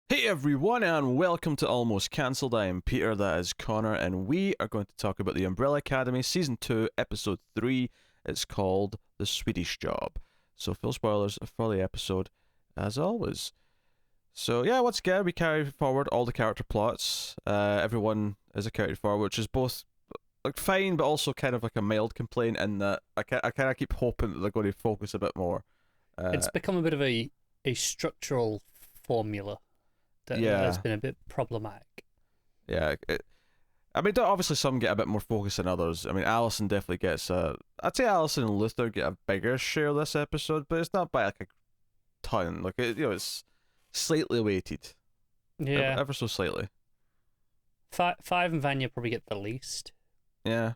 Hey everyone, and welcome to Almost Cancelled. I am Peter, that is Connor, and we are going to talk about The Umbrella Academy Season 2, Episode 3. It's called The Swedish Job. So, full spoilers for the episode, as always. So, yeah, once again, we carry forward all the character plots. Everyone is carried forward, which is both like fine, but also kind of like a mild complaint in that I kind of keep hoping that they're going to focus a bit more. It's become a bit of a structural formula that has been a bit problematic. Yeah, I mean, obviously some get a bit more focus than others. I mean, Allison definitely gets I'd say Allison and Luther get a bigger share this episode, but it's not by like a ton. Like it's slightly weighted. Yeah, ever so slightly. Five and Vanya probably get the least. Yeah,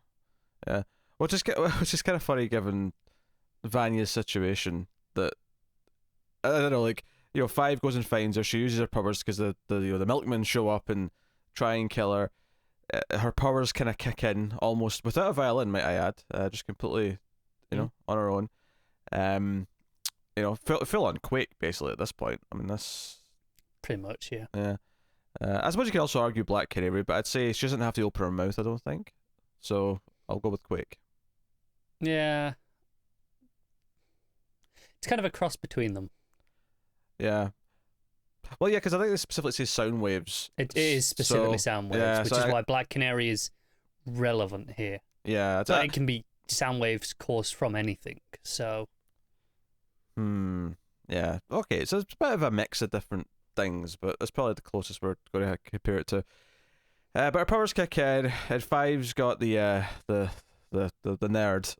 which is kind of funny given Vanya's situation. That I don't know, like. Five goes and finds her. She uses her powers because the milkmen show up and try and kill her. Her powers kind of kick in almost without a violin, might I add. Just completely, on her own. Full on Quake basically at this point. I mean, that's pretty much, yeah. Yeah. I suppose you could also argue Black Canary, but I'd say she doesn't have to open her mouth. I don't think. So I'll go with Quake. Yeah. It's kind of a cross between them. Yeah. Well, yeah, because I think they specifically say sound waves. It is specifically sound waves, which is why Black Canary is relevant here. Yeah. But it can be sound waves caused from anything, so... Yeah. Okay, so it's a bit of a mix of different things, but that's probably the closest we're going to compare it to. But our powers kick in, and Five's got the nerd,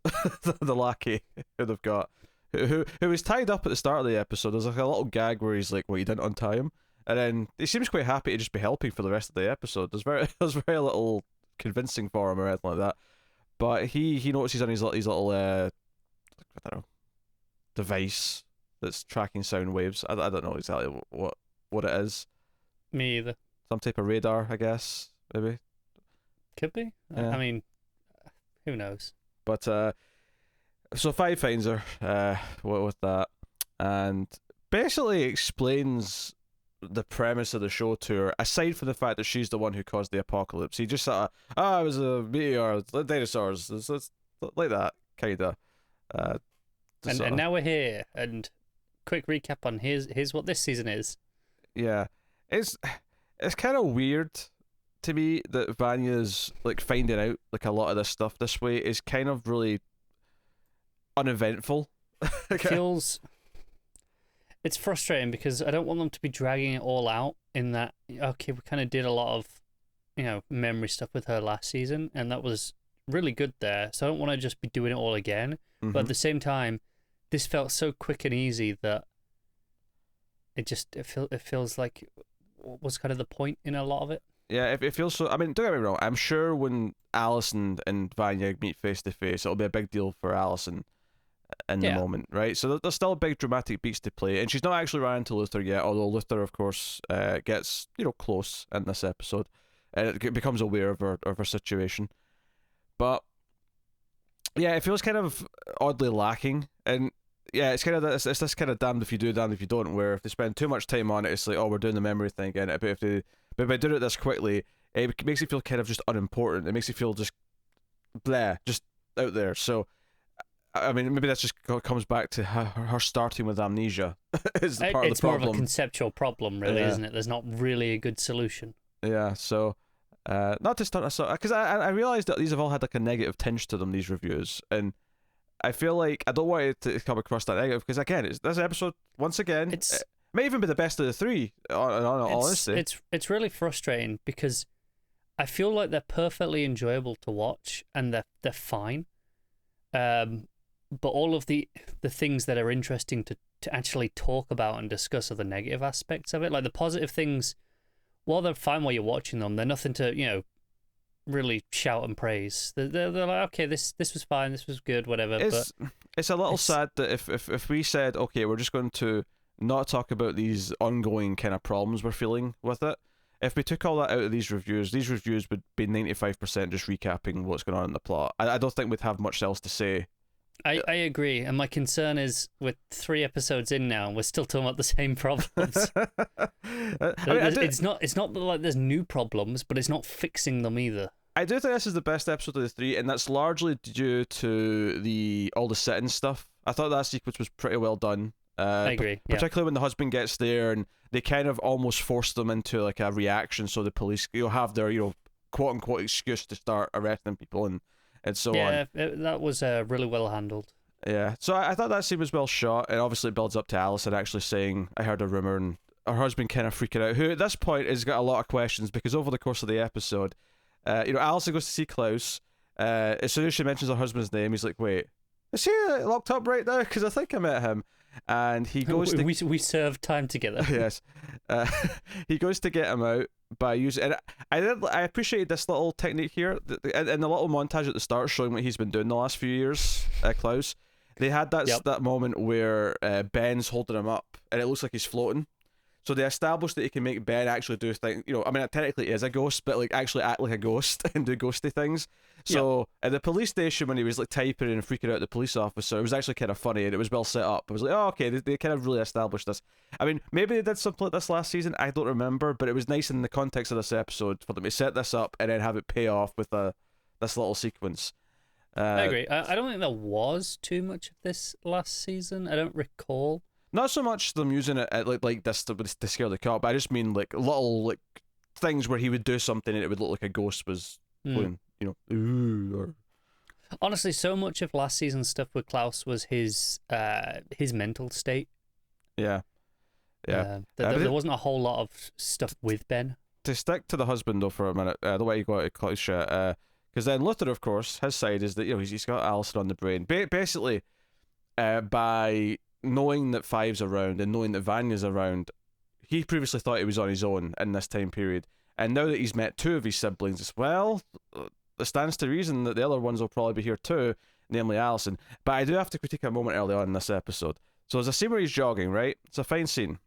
the lackey who they've got. Who was tied up at the start of the episode. There's like a little gag where he's like, "Well, you didn't untie him," and then he seems quite happy to just be helping for the rest of the episode. There's very little convincing for him or anything like that. But he notices on his little I don't know, device that's tracking sound waves. I don't know exactly what it is. Me either. Some type of radar, I guess, maybe. Could be. Yeah. I mean, who knows? But so Five finds her with that, and basically explains the premise of the show to her, aside from the fact that she's the one who caused the apocalypse. He just sort of, it was a meteor, dinosaurs, it's like that, kind of. And now we're here, and quick recap on here's what this season is. Yeah. It's kind of weird to me that Vanya's like finding out like a lot of this stuff this way is kind of really uneventful. It's frustrating because I don't want them to be dragging it all out in that, okay, we kind of did a lot of memory stuff with her last season and that was really good there, so I don't want to just be doing it all again. But at the same time, this felt so quick and easy that it feels like was kind of the point in a lot of it. Yeah, it feels so. I mean, don't get me wrong, I'm sure when Allison and Vanya meet face to face, it'll be a big deal for Allison in the moment, right? So there's still big dramatic beats to play, and she's not actually ran into Luther yet, although Luther, of course, gets close in this episode, and it becomes aware of her situation. But yeah, it feels kind of oddly lacking, and yeah, it's kind of it's this kind of damned if you do, damned if you don't. Where if they spend too much time on it, it's like, oh, we're doing the memory thing again. But by doing it this quickly, it makes it feel kind of just unimportant. It makes it feel just blah, just out there. So, I mean, maybe that just comes back to her starting with amnesia. Is part of the problem. It's more of a conceptual problem, really, isn't it? There's not really a good solution. Yeah. So, not to start because I realized that these have all had like a negative tinge to them, these reviews, and I feel like I don't want it to come across that negative because again, this episode once again it may even be the best of the three. Honestly, it's really frustrating because I feel like they're perfectly enjoyable to watch and they're fine. But all of the things that are interesting to actually talk about and discuss are the negative aspects of it. Like the positive things, while they're fine while you're watching them, they're nothing to really shout and praise. They're like, okay, this was fine, this was good, whatever. It's a little sad that if we said, okay, we're just going to not talk about these ongoing kind of problems we're feeling with it. If we took all that out of these reviews would be 95% just recapping what's going on in the plot. I don't think we'd have much else to say I agree, and my concern is we're 3 episodes in now, and we're still talking about the same problems. It's not that, like, there's new problems, but it's not fixing them either. I do think this is the best episode of the 3, and that's largely due to all the sit-in stuff. I thought that sequence was pretty well done. I agree, particularly when the husband gets there, and they kind of almost force them into like a reaction, so the police have their quote unquote excuse to start arresting people and so on. Yeah, that was really well handled. Yeah, so I thought that scene was well shot, and obviously it builds up to Alison actually saying, "I heard a rumor," and her husband kind of freaking out, who at this point has got a lot of questions because over the course of the episode, Alison goes to see Klaus. As soon as she mentions her husband's name, he's like, "Wait, is he locked up right now? Because I think I met him." And he goes to... We served time together. Yes. He goes to get him out by using... And I appreciated this little technique here. In the little montage at the start showing what he's been doing the last few years, Klaus, they had that moment where Ben's holding him up and it looks like he's floating. So they established that he can make Ben actually do things, I mean, technically he is a ghost, but like actually act like a ghost and do ghosty things. So at the police station when he was like typing and freaking out the police officer, it was actually kind of funny and it was well set up. I was like, oh, okay, they kind of really established this. I mean, maybe they did something like this last season, I don't remember, but it was nice in the context of this episode for them to set this up and then have it pay off with this little sequence. I agree. I don't think there was too much of this last season. I don't recall. Not so much them using it at like this to scare the cop, but I just mean like little like things where he would do something and it would look like a ghost was going, ooh. Or... Honestly, so much of last season's stuff with Klaus was his mental state. Yeah. There wasn't a whole lot of stuff with Ben. To stick to the husband though for a minute, the way you got it, Klaus, because then Luther, of course, his side is that he's got Alison on the brain. Basically, by knowing that Five's around and knowing that Vanya's around, he previously thought he was on his own in this time period, and now that he's met 2 of his siblings, it stands to reason that the other ones will probably be here too, namely Alison. But I do have to critique a moment early on in this episode. So there's a scene where he's jogging, right? It's a fine scene,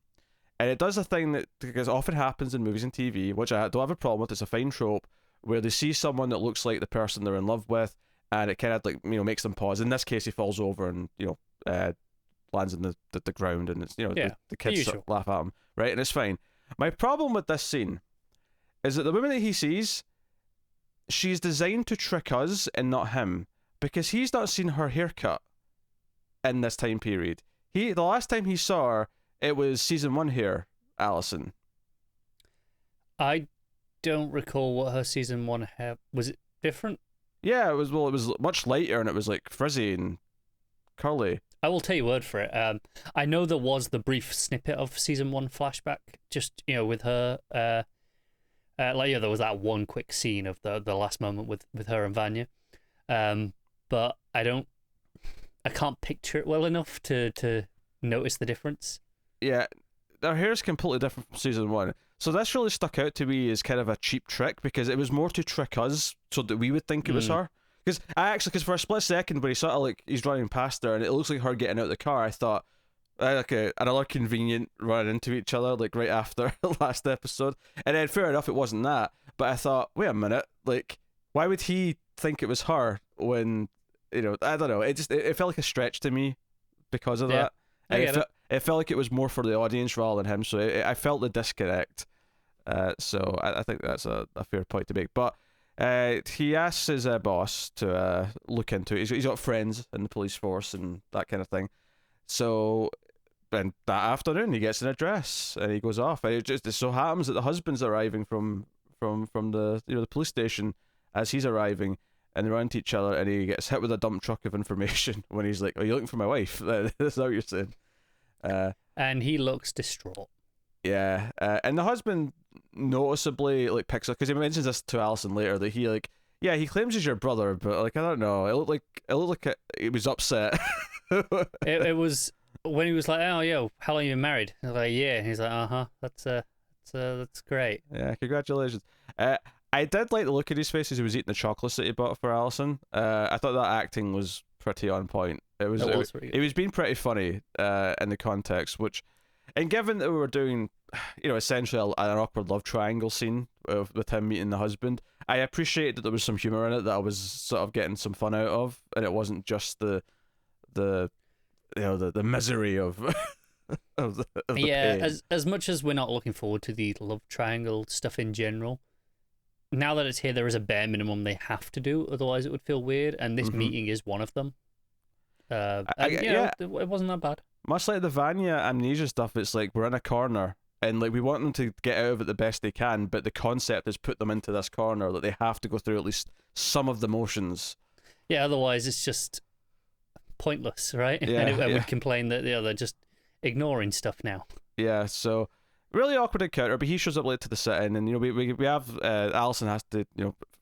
and it does a thing that often happens in movies and TV, which I don't have a problem with. It's a fine trope where they see someone that looks like the person they're in love with, and it kind of like makes them pause. In this case, he falls over and lands in the ground, and it's the kids laugh at him, right? And it's fine. My problem with this scene is that the woman that he sees, she's designed to trick us and not him, because he's not seen her haircut in this time period. The last time he saw her, it was season 1 hair, Alison. I don't recall what her season 1 hair was. It different? Yeah, it was. Well, it was much lighter and it was like frizzy and curly. I will take your word for it. I know there was the brief snippet of season 1 flashback, just with her. There was that one quick scene of the last moment with her and Vanya, but I can't picture it well enough to notice the difference. Yeah, their hair is completely different from season 1. So this really stuck out to me as kind of a cheap trick, because it was more to trick us so that we would think it was her. Because for a split second when he's running past her and it looks like her getting out of the car, I thought, another convenient running into each other like right after the last episode. And then fair enough, it wasn't that, but I thought, wait a minute, like why would he think it was her when I don't know, it felt like a stretch to me because of that. It felt like it was more for the audience rather than him, so I felt the disconnect. So I think that's a fair point to make, but he asks his boss to look into it. He's got friends in the police force and that kind of thing. So, and that afternoon he gets an address and he goes off. And it so happens that the husband's arriving from the the police station as he's arriving, and they run into each other, and he gets hit with a dump truck of information when he's like, "Are you looking for my wife?" That's what you're saying. And he looks distraught. Yeah, and the husband noticeably picks up, because he mentions this to Alison later, that he claims he's your brother, but I don't know, it looked like he was upset. it was when he was like, "Oh, yo, how long you been married?" I was like, "Yeah." And he's like, that's great. Yeah, congratulations. I did like the look at his face as he was eating the chocolates that he bought for Alison. I thought that acting was pretty on point. It was being pretty funny in the context, and given that we were doing, essentially an awkward love triangle scene with him meeting the husband, I appreciated that there was some humor in it that I was sort of getting some fun out of, and it wasn't just the the the misery of of the pain. As much as we're not looking forward to the love triangle stuff in general, now that it's here, there is a bare minimum they have to do, otherwise it would feel weird, and this meeting is one of them. It wasn't that bad. Much like the Vanya amnesia stuff, it's like we're in a corner and like we want them to get out of it the best they can, but the concept is put them into this corner that they have to go through at least some of the motions. Yeah, otherwise it's just pointless, right? Yeah, and I would complain that they're just ignoring stuff now. Yeah, so really awkward encounter, but he shows up late to the sit-in, and we have Alison has to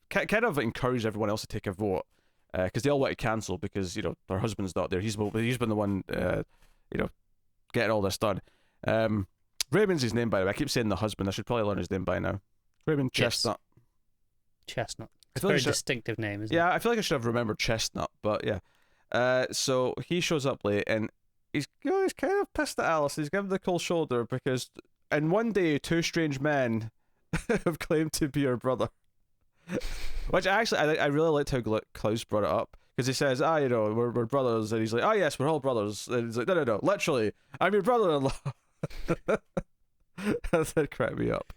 kind of encourage everyone else to take a vote because they all want to cancel because their husband's not there. He's been the one getting all this done. Raymond's his name, by the way. I keep saying the husband. I should probably learn his name by now. Raymond Chestnut. Chestnut. It's a very distinctive name, isn't it? Yeah, I feel like I should have remembered Chestnut, but yeah. So he shows up late, and he's kind of pissed at Alice. He's given the cold shoulder because in one day, two strange men have claimed to be her brother. Which actually, I really liked how Klaus brought it up. Because he says, we're brothers. And he's like, oh, yes, we're all brothers. And he's like, no, literally, I'm your brother-in-law. That cracked me up.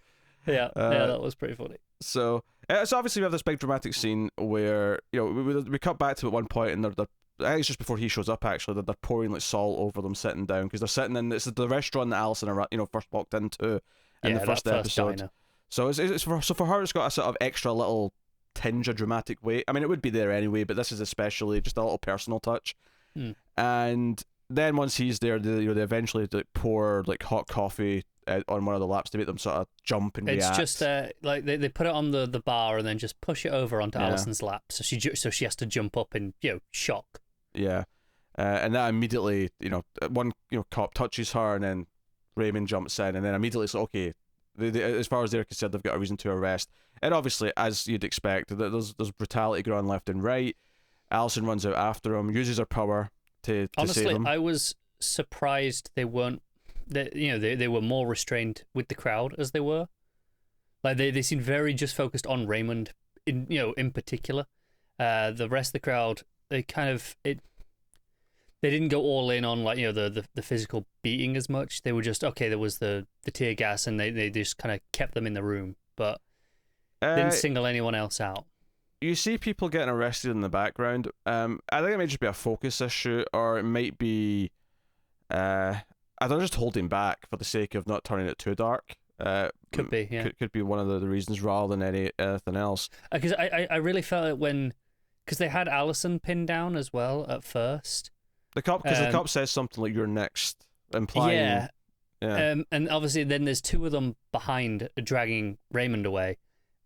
Yeah, that was pretty funny. So obviously we have this big dramatic scene where, we cut back to at one point, and they're I think it's just before he shows up, actually, that they're pouring like salt over them sitting down, because they're sitting in, it's the restaurant that Alison first walked into in the first episode. Diner. So for her, it's got a sort of extra little tinge of dramatic weight. I mean, it would be there anyway, but this is especially just a little personal touch. And then once he's there, they eventually pour like hot coffee on one of the laps to make them sort of jump and react. It's just like they put it on the bar and then just push it over onto Alison's lap, so she has to jump up in shock. Yeah, and that immediately one cop touches her, and then Raymond jumps in, and then immediately it's like, okay. As far as they're concerned, they've got a reason to arrest. And obviously, as you'd expect, there's brutality going on left and right. Alison runs out after him, uses her power to save him. I was surprised they weren't. They were more restrained with the crowd as they were. Like they seemed very just focused on Raymond in particular. The rest of the crowd, they kind of They didn't go all in on the physical beating as much. They were just there was the tear gas, and they just kind of kept them in the room, but didn't single anyone else out. You see people getting arrested in the background. I think it might just be a focus issue, or it might be I don't just holding back for the sake of not turning it too dark. Could be, yeah. Could be one of the reasons rather than anything else. Because I really felt it because they had Alison pinned down as well at first. The cop says something like "you're next," implying. Yeah. And obviously then there's two of them behind dragging Raymond away,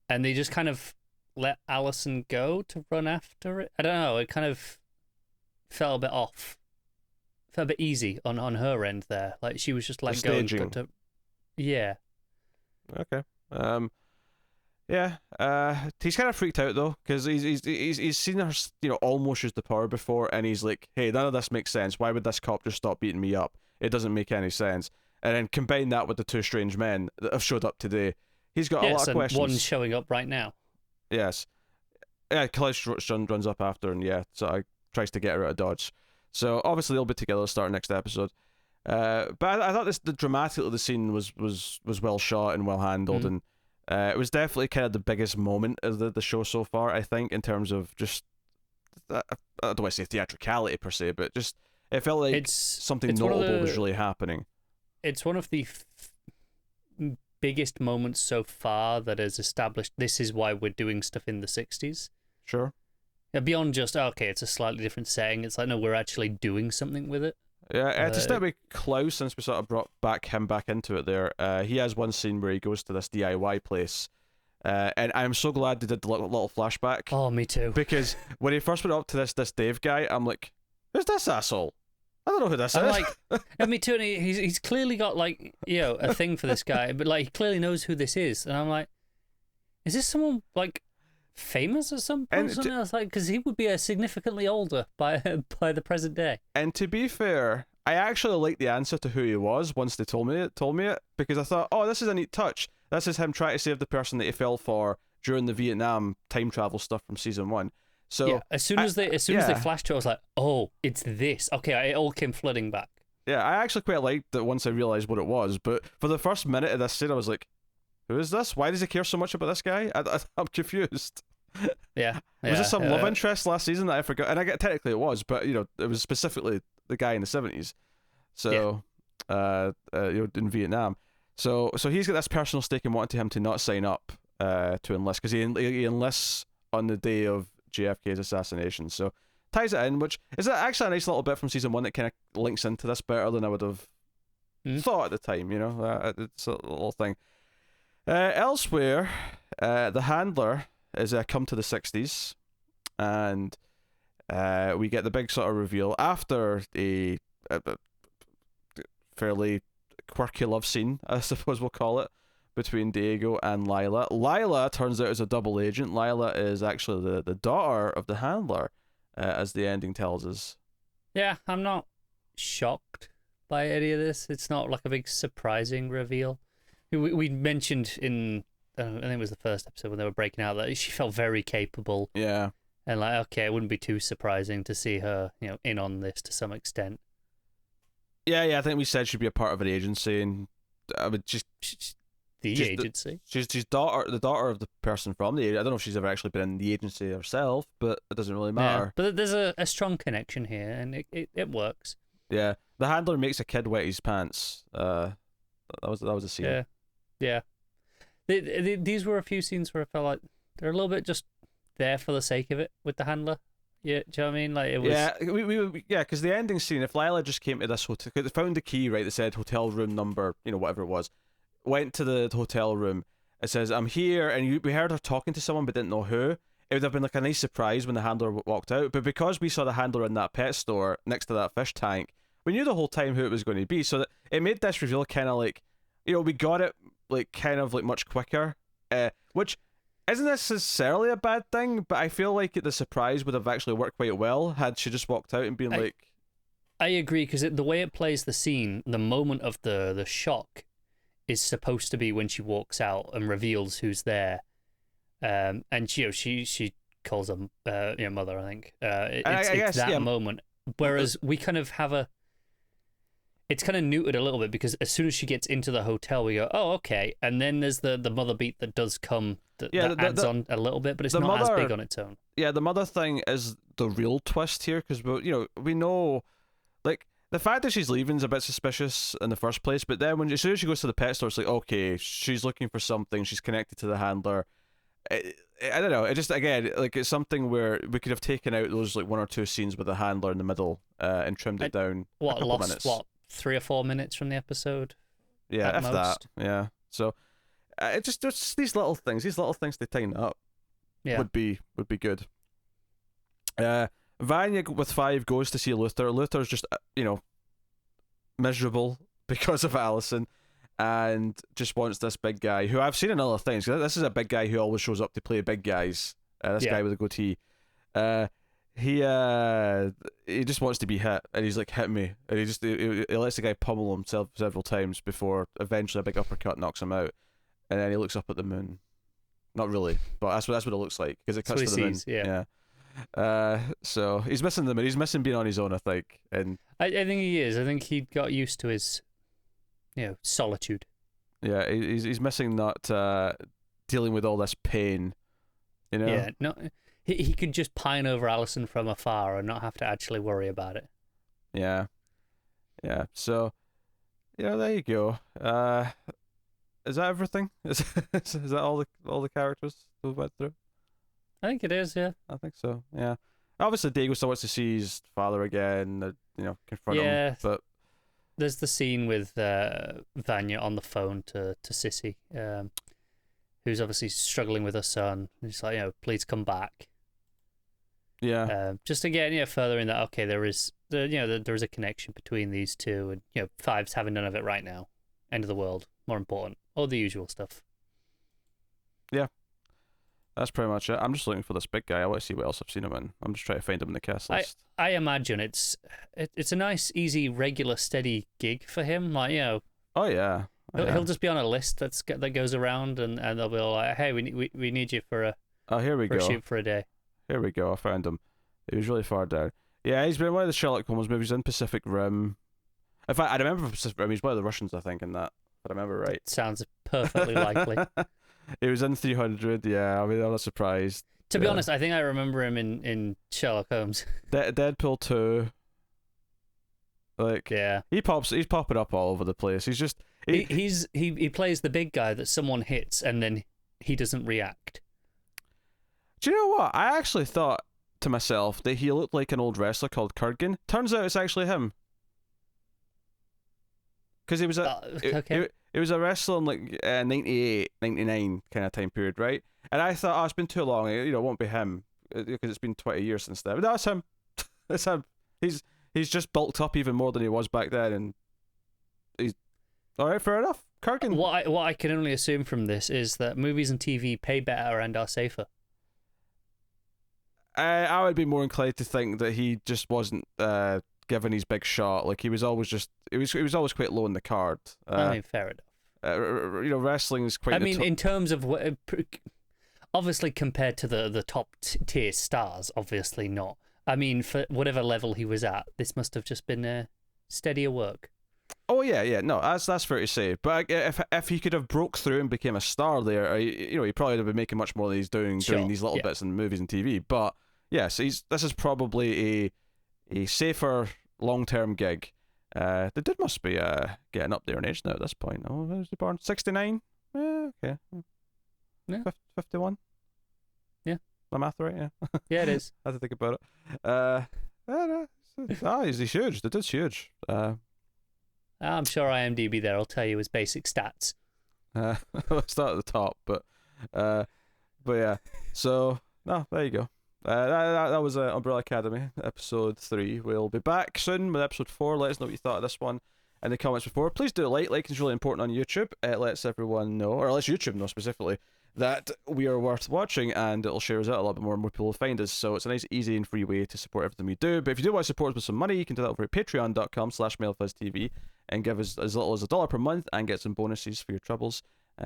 and they just kind of let Alison go to run after it. I don't know. It kind of fell a bit off. Felt a bit easy on her end there. Like she was just let go. Yeah. Okay. Yeah. He's kind of freaked out though, because he's seen her, almost use the power before, and he's like, "Hey, none of this makes sense. Why would this cop just stop beating me up? It doesn't make any sense." And then combine that with the two strange men that have showed up today. He's got a lot of questions. One showing up right now. Yes. Yeah, Klaus runs up after, and tries to get her out of Dodge. So obviously they'll be together starting next episode. But I thought the dramatically the scene was well shot and well handled, and it was definitely kind of the biggest moment of the show so far, I think, in terms of just I don't want to say theatricality per se, but just it felt like something notable was really happening. It's one of the biggest moments so far that has established this is why we're doing stuff in the 60s. Sure. Yeah, beyond just it's a slightly different setting. It's like, no, we're actually doing something with it. Yeah, to start with Klaus, since we sort of brought him back into it there, he has one scene where he goes to this DIY place, and I'm so glad they did the little flashback. Oh, me too. Because when he first went up to this Dave guy, I'm like, who's this asshole? I don't know who this is. Like, me too, and he's clearly got a thing for this guy, but he clearly knows who this is, and I'm like, is this someone famous or something else? Because he would be significantly older by the present day. And to be fair, I actually liked the answer to who he was once they told me it, because I thought, oh, this is a neat touch. This is him trying to save the person that he fell for during the Vietnam time travel stuff from season 1. So yeah, as soon as they flashed to it, I was like, oh, it's this. Okay, it all came flooding back. Yeah, I actually quite liked that once I realized what it was. But for the first minute of this scene, I was like, who is this? Why does he care so much about this guy? I'm confused. Yeah. Was this some love interest last season that I forgot? And I get technically it was, but it was specifically the guy in the 70s. So, in Vietnam. So he's got this personal stake in wanting him to not sign up to enlist, because he enlists on the day of JFK's assassination. So ties it in, which is actually a nice little bit from season 1 that kind of links into this better than I would have thought at the time. It's a little thing. Elsewhere, the handler is come to the 60s, and we get the big sort of reveal after a fairly quirky love scene, I suppose we'll call it, between Diego and Lila. Lila turns out is a double agent. Lila is actually the daughter of the handler, as the ending tells us. Yeah, I'm not shocked by any of this. It's not like a big surprising reveal. We mentioned in, I think it was the first episode when they were breaking out, that she felt very capable. Yeah. And like, okay, it wouldn't be too surprising to see her, in on this to some extent. Yeah, I think we said she'd be a part of an agency, and I would agency. She's the daughter of the person from the agency. I don't know if she's ever actually been in the agency herself, but it doesn't really matter. Yeah, but there's a strong connection here, and it works. Yeah, the handler makes a kid wet his pants. That was a scene. Yeah. These were a few scenes where I felt like they're a little bit just there for the sake of it with the handler. Yeah, do you know what I mean? Like, it was. Yeah, because the ending scene, if Lila just came to this hotel, they found the key, right, that said hotel room number, whatever it was, went to the hotel room, it says, I'm here, and we heard her talking to someone but didn't know who, it would have been like a nice surprise when the handler walked out. But because we saw the handler in that pet store next to that fish tank, we knew the whole time who it was going to be, so that it made this reveal kind of like, we got it like kind of like much quicker, which isn't necessarily a bad thing, but I feel like the surprise would have actually worked quite well had she just walked out and been like... I agree, because the way it plays the scene, the moment of the shock is supposed to be when she walks out and reveals who's there. And she calls her mother, I think. It's that moment. Whereas we kind of have it's kind of neutered a little bit, because as soon as she gets into the hotel, we go, oh, okay. And then there's the mother beat that does come that adds on a little bit, but it's not as big on its own. Yeah, the mother thing is the real twist here, because we know, like, the fact that she's leaving is a bit suspicious in the first place, but then as soon as she goes to the pet store, it's like, okay, she's looking for something, she's connected to the handler. I don't know, it just, again, like, it's something where we could have taken out those like 1 or 2 scenes with the handler in the middle and trimmed it down a couple minutes. 3 or 4 minutes from the episode? Yeah, if most. That. Yeah. So it just these little things they tighten up. Yeah. Would be good. Vanya with 5 goes to see Luther. Luther's just miserable because of Allison, and just wants this big guy who I've seen in other things. This is a big guy who always shows up to play big guys. This guy with a goatee. He just wants to be hit, and he's like, hit me, and he lets the guy pummel himself several times before eventually a big uppercut knocks him out, and then he looks up at the moon. Not really, but that's what it looks like, because it cuts to the moon. Yeah. So he's missing the moon. He's missing being on his own, I think. And I think he is. I think he got used to his solitude. Yeah, he's missing not dealing with all this pain. Yeah, no. He could just pine over Allison from afar and not have to actually worry about it. Yeah. So, there you go. Is that everything? Is that all the characters we went through? I think it is. Yeah. I think so. Yeah. Obviously, Diego still wants to see his father again. Confront him. But there's the scene with Vanya on the phone to Sissy, who's obviously struggling with her son. He's like, please come back. Yeah. Just again, furthering that, okay, there is a connection between these two, and Five's having none of it right now. End of the world, more important, all the usual stuff. Yeah. That's pretty much it. I'm just looking for this big guy. I want to see what else I've seen him in. I'm just trying to find him in the cast list. I imagine it's a nice, easy, regular, steady gig for him. Like, Oh yeah. He'll just be on a list that goes around, and they'll be all like, "Hey, we need you for a here we go. A shoot for a day." Here we go. I found him. He was really far down. Yeah, he's been in one of the Sherlock Holmes movies in Pacific Rim. In fact, I remember Pacific Rim. He's one of the Russians, I think, in that. If I remember right. Sounds perfectly likely. He was in 300. Yeah, I mean, I'm not surprised. To be honest, I think I remember him in Sherlock Holmes. Deadpool 2. Like, yeah, he's popping up all over the place. He's just he plays the big guy that someone hits and then he doesn't react. Do you know what? I actually thought to myself that he looked like an old wrestler called Kurgan. Turns out it's actually him. Because he was it was a wrestler in like 98, 99 kind of time period, right? And I thought, it's been too long. It won't be him because it's been 20 years since then. But that's him. It's him. He's just bulked up even more than he was back then, and he's all right. Fair enough. Kurgan. What I can only assume from this is that movies and TV pay better and are safer. I would be more inclined to think that he just wasn't given his big shot. Like, he was always always quite low in the card. I mean, fair enough. Wrestling is quite. I mean, in terms of obviously compared to the top tier stars, obviously not. I mean, for whatever level he was at, this must have just been steadier work. Oh yeah, no, that's fair to say. But if he could have broke through and became a star there, he probably would have been making much more than he's doing these little bits in movies and TV. But yes, this is probably a safer long-term gig. The dude must be getting up there in age now at this point. Oh, when was he born? 69? Yeah, okay. Yeah. 51? Yeah. My math right? Yeah. Yeah, it is. I had to think about it. I don't know. He's huge. The dude's huge. I'm sure IMDb there will tell you his basic stats. Let's start at the top, but yeah. So no, there you go. That was Umbrella Academy episode 3. We'll be back soon with episode 4. Let us know what you thought of this one in the comments before. Please do liking is really important on YouTube. It lets everyone know, or lets YouTube know specifically, that we are worth watching, and it'll share us out a little bit more and more people will find us. So it's a nice, easy and free way to support everything we do. But if you do want to support us with some money, you can do that over at patreon.com/MailFuzzTV and give us as little as $1 per month and get some bonuses for your troubles.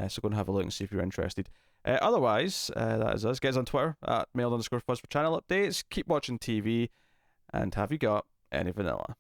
So go and have a look and see if you're interested. Otherwise, that is us. Get us on Twitter at mail_fuzz for channel updates. Keep watching TV, and have you got any vanilla?